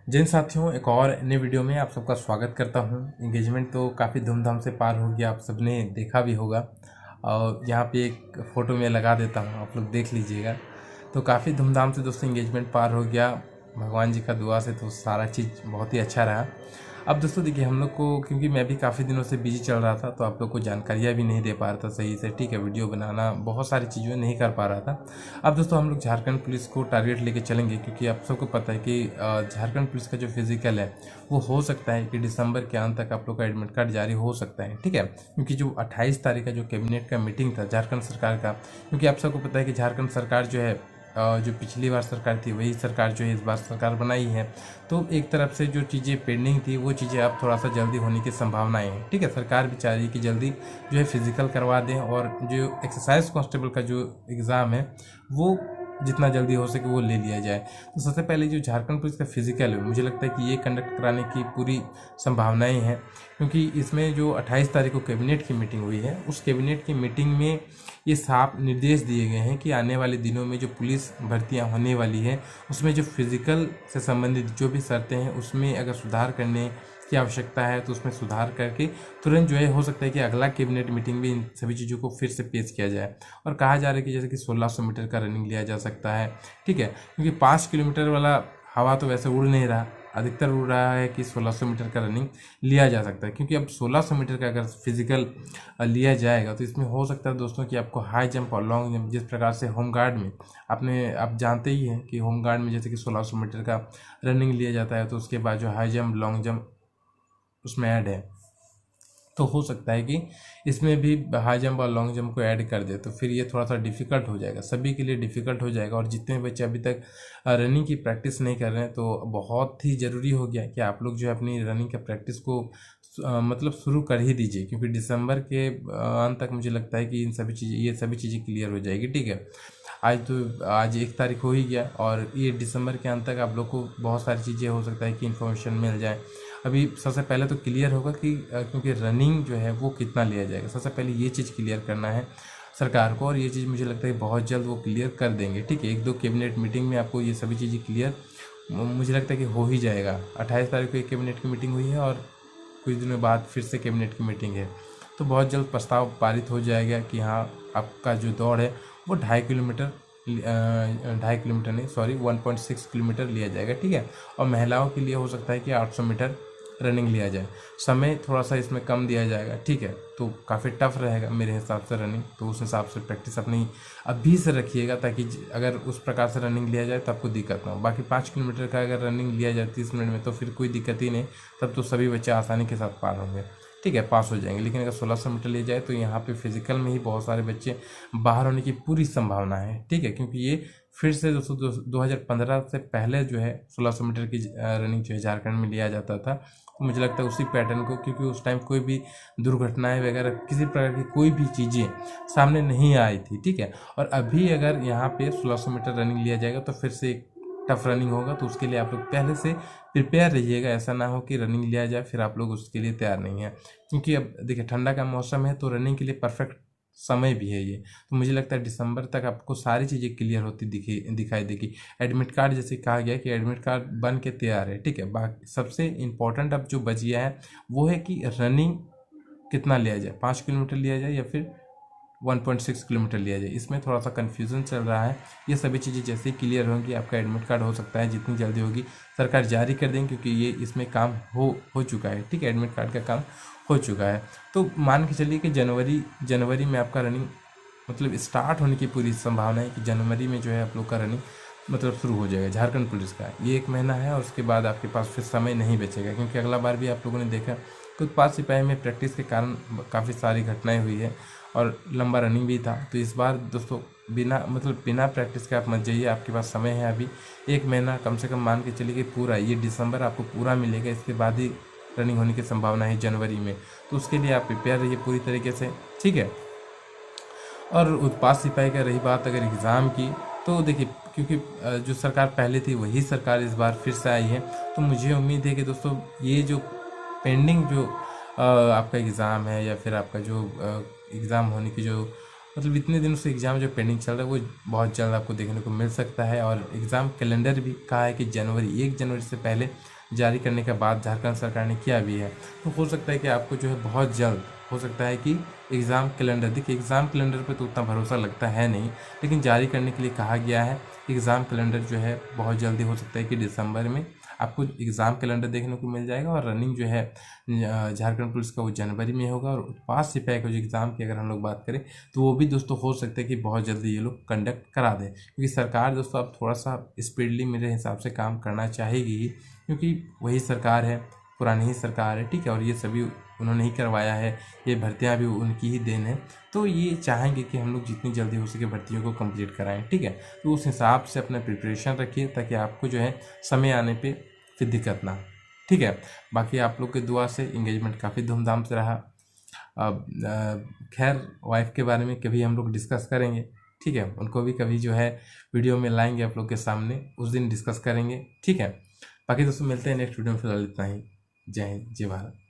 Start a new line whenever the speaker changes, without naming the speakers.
जिन साथियों एक और नए वीडियो में आप सबका स्वागत करता हूं। इंगेजमेंट तो काफ़ी धूमधाम से पार हो गया, आप सबने देखा भी होगा। और यहाँ पे एक फ़ोटो में लगा देता हूं, आप लोग देख लीजिएगा। तो काफ़ी धूमधाम से दोस्तों इंगेजमेंट पार हो गया भगवान जी का दुआ से, तो सारा चीज़ बहुत ही अच्छा रहा। अब दोस्तों देखिए, हम लोग को क्योंकि मैं भी काफ़ी दिनों से बिजी चल रहा था, तो आप लोग को जानकारियाँ भी नहीं दे पा रहा था सही से, ठीक है। वीडियो बनाना बहुत सारी चीज़ें नहीं कर पा रहा था। अब दोस्तों हम लोग झारखंड पुलिस को टारगेट लेके चलेंगे, क्योंकि आप सबको पता है कि झारखंड पुलिस का जो फिजिकल है वो हो सकता है कि दिसंबर के अंत तक आप लोग का एडमिट कार्ड जारी हो सकता है, ठीक है। क्योंकि जो 28 तारीख का जो कैबिनेट का मीटिंग था झारखंड सरकार का, क्योंकि आप सबको पता है कि झारखंड सरकार जो है जो पिछली बार सरकार थी वही सरकार जो है इस बार सरकार बनाई है। तो एक तरफ से जो चीज़ें पेंडिंग थी वो चीज़ें अब थोड़ा सा जल्दी होने की संभावनाएं हैं, ठीक है। सरकार भी चाह रही है कि जल्दी जो है फिजिकल करवा दें, और जो एक्सरसाइज कांस्टेबल का जो एग्ज़ाम है वो जितना जल्दी हो सके वो ले लिया जाए। तो सबसे पहले जो झारखंड पुलिस का फिजिकल है मुझे लगता है कि ये कंडक्ट कराने की पूरी संभावनाएं हैं, क्योंकि इसमें जो 28 तारीख को कैबिनेट की मीटिंग हुई है उस कैबिनेट की मीटिंग में ये साफ निर्देश दिए गए हैं कि आने वाले दिनों में जो पुलिस भर्तियां होने वाली है उसमें जो फिजिकल से संबंधित जो भी शर्तें हैं उसमें अगर सुधार करने की आवश्यकता है तो उसमें सुधार करके तुरंत जो है हो सकता है कि अगला कैबिनेट मीटिंग में इन सभी चीज़ों को फिर से पेश किया जाए। और कहा जा रहा है कि जैसे कि 1600 मीटर का रनिंग लिया जा सकता है, ठीक है। क्योंकि 5 किलोमीटर वाला हवा तो वैसे उड़ नहीं रहा, अधिकतर उड़ रहा है कि 1600 मीटर का रनिंग लिया जा सकता है। क्योंकि अब 1600 मीटर का अगर फिजिकल लिया जाएगा तो इसमें हो सकता है दोस्तों कि आपको हाई जंप और लॉन्ग जंप, जिस प्रकार से होमगार्ड में आप जानते ही हैं कि होमगार्ड में जैसे कि 1600 मीटर का रनिंग लिया जाता है, तो उसके बाद जो हाई जंप लॉन्ग जंप उसमें ऐड है, तो हो सकता है कि इसमें भी हाई जंप और लॉन्ग जंप को ऐड कर दे, तो फिर ये थोड़ा सा डिफ़िकल्ट हो जाएगा, सभी के लिए डिफ़िकल्ट हो जाएगा। और जितने बच्चे अभी तक रनिंग की प्रैक्टिस नहीं कर रहे हैं तो बहुत ही ज़रूरी हो गया कि आप लोग जो है अपनी रनिंग का प्रैक्टिस को मतलब शुरू कर ही दीजिए, क्योंकि दिसंबर के अंत तक मुझे लगता है कि ये सभी चीज़ें क्लियर हो जाएगी, ठीक है। आज 1 तारीख हो ही गया और ये दिसंबर के अंत तक आप लोग को बहुत सारी चीज़ें हो सकता है कि इन्फॉर्मेशन मिल जाए। अभी सबसे पहले तो क्लियर होगा कि क्योंकि रनिंग जो है वो कितना लिया जाएगा, सबसे पहले ये चीज़ क्लियर करना है सरकार को, और ये चीज़ मुझे लगता है बहुत जल्द वो क्लियर कर देंगे, ठीक है। 1-2 कैबिनेट मीटिंग में आपको ये सभी चीज़ें क्लियर मुझे लगता है कि हो ही जाएगा। 28 तारीख को एक कैबिनेट की मीटिंग हुई है और कुछ दिनों बाद फिर से कैबिनेट की मीटिंग है, तो बहुत जल्द प्रस्ताव पारित हो जाएगा कि हाँ आपका जो दौड़ है वो 2.5 किलोमीटर नहीं, सॉरी 1.6 किलोमीटर लिया जाएगा, ठीक है। और महिलाओं के लिए हो सकता है कि 800 मीटर रनिंग लिया जाए, समय थोड़ा सा इसमें कम दिया जाएगा, ठीक है। तो काफ़ी टफ रहेगा मेरे हिसाब से रनिंग, तो उस हिसाब से प्रैक्टिस अपनी अभी से रखिएगा, ताकि अगर उस प्रकार से रनिंग लिया जाए तो आपको दिक्कत ना हो। बाकी 5 किलोमीटर का अगर रनिंग लिया जाए 30 मिनट में तो फिर कोई दिक्कत ही नहीं, तब तो सभी बच्चे आसानी के साथ पार होंगे, ठीक है, पास हो जाएंगे। लेकिन अगर 1600 मीटर लिया जाए तो यहाँ पे फिजिकल में ही बहुत सारे बच्चे बाहर होने की पूरी संभावना है, ठीक है। क्योंकि ये फिर से दोस्तों 2015 से पहले जो है 1600 मीटर की रनिंग जो है झारखंड में लिया जाता था, तो मुझे लगता है उसी पैटर्न को, क्योंकि उस टाइम कोई भी दुर्घटनाएं वगैरह किसी प्रकार की कोई भी चीज़ें सामने नहीं आई थी, ठीक है। और अभी अगर यहाँ पे 1600 मीटर रनिंग लिया जाएगा तो फिर से टफ रनिंग होगा, तो उसके लिए आप लोग पहले से प्रिपेयर रहिएगा। ऐसा ना हो कि रनिंग लिया जाए फिर आप लोग उसके लिए तैयार नहीं है, क्योंकि अब देखिए ठंडा का मौसम है तो रनिंग के लिए परफेक्ट समय भी है ये। तो मुझे लगता है दिसंबर तक आपको सारी चीज़ें क्लियर होती दिखाई देगी। एडमिट कार्ड जैसे कहा गया कि एडमिट कार्ड बन के तैयार है, ठीक है। बाकी सबसे इम्पोर्टेंट अब जो बच गया है वो है कि रनिंग कितना लिया जाए, 5 किलोमीटर लिया जाए या फिर 1.6 किलोमीटर लिया जाए, इसमें थोड़ा सा कन्फ्यूज़न चल रहा है। ये सभी चीज़ें जैसे ही क्लियर होंगी आपका एडमिट कार्ड हो सकता है जितनी जल्दी होगी सरकार जारी कर देंगे, क्योंकि ये इसमें काम हो चुका है, ठीक है। एडमिट कार्ड का काम हो चुका है, तो मान के चलिए कि जनवरी में आपका रनिंग मतलब स्टार्ट होने की पूरी संभावना है कि जनवरी में जो है आप लोग का रनिंग मतलब शुरू हो जाएगा झारखंड पुलिस का। ये 1 महीना है और उसके बाद आपके पास फिर समय नहीं बचेगा, क्योंकि अगला बार भी आप लोगों ने देखा कि उत्पाद सिपाही में प्रैक्टिस के कारण काफ़ी सारी घटनाएं हुई है और लंबा रनिंग भी था। तो इस बार दोस्तों बिना प्रैक्टिस के आप मत जाइए, आपके पास समय है अभी 1 महीना, कम से कम मान के चलिए कि पूरा ये दिसंबर आपको पूरा मिलेगा, इसके बाद ही रनिंग होने की संभावना है जनवरी में। तो उसके लिए आप प्रिपेयर रहिए पूरी तरीके से, ठीक है। और उत्पाद सिपाही का रही बात अगर एग्ज़ाम की, तो देखिए क्योंकि जो सरकार पहले थी वही सरकार इस बार फिर से आई है, तो मुझे उम्मीद है कि दोस्तों ये जो पेंडिंग जो आपका एग्ज़ाम है या फिर आपका जो एग्ज़ाम होने की जो मतलब इतने दिनों से एग्ज़ाम जो पेंडिंग चल रहा है वो बहुत जल्द आपको देखने को मिल सकता है। और एग्ज़ाम कैलेंडर भी कहा है कि 1 जनवरी से पहले जारी करने के बाद झारखंड सरकार ने किया भी है। तो हो सकता है कि आपको जो है बहुत जल्द हो सकता है कि एग्ज़ाम कैलेंडर, देखिए एग्ज़ाम कैलेंडर पे तो उतना भरोसा लगता है नहीं, लेकिन जारी करने के लिए कहा गया है। एग्ज़ाम कैलेंडर जो है बहुत जल्दी हो सकता है कि दिसंबर में आपको एग्ज़ाम कैलेंडर देखने को मिल जाएगा, और रनिंग जो है झारखंड पुलिस का वो जनवरी में होगा। और उत्पाद सिपाही का जो एग्ज़ाम की अगर हम लोग बात करें तो वो भी दोस्तों हो सकता है कि बहुत जल्दी ये लोग कंडक्ट करा दें, क्योंकि सरकार दोस्तों अब थोड़ा सा स्पीडली मेरे हिसाब से काम करना चाहेगी ही, क्योंकि वही सरकार है, पुरानी ही सरकार है, ठीक है, और ये सभी उन्होंने ही करवाया है, ये भर्तियां भी उनकी ही देन है। तो ये चाहेंगे कि हम लोग जितनी जल्दी हो सके भर्तियों को कंप्लीट कराएं, ठीक है। तो उस हिसाब से अपना प्रिपरेशन रखिए ताकि आपको जो है समय आने पे फिर दिक्कत ना हो, ठीक है। बाकी आप लोग की दुआ से इंगेजमेंट काफ़ी धूमधाम से रहा। अब खैर वाइफ के बारे में कभी हम लोग डिस्कस करेंगे, ठीक है, उनको भी कभी जो है वीडियो में लाएंगे आप लोग के सामने, उस दिन डिस्कस करेंगे, ठीक है। बाकी दोस्तों मिलते हैं नेक्स्ट वीडियो में, फिलहाल इतना ही। जय हिंद, जय भारत।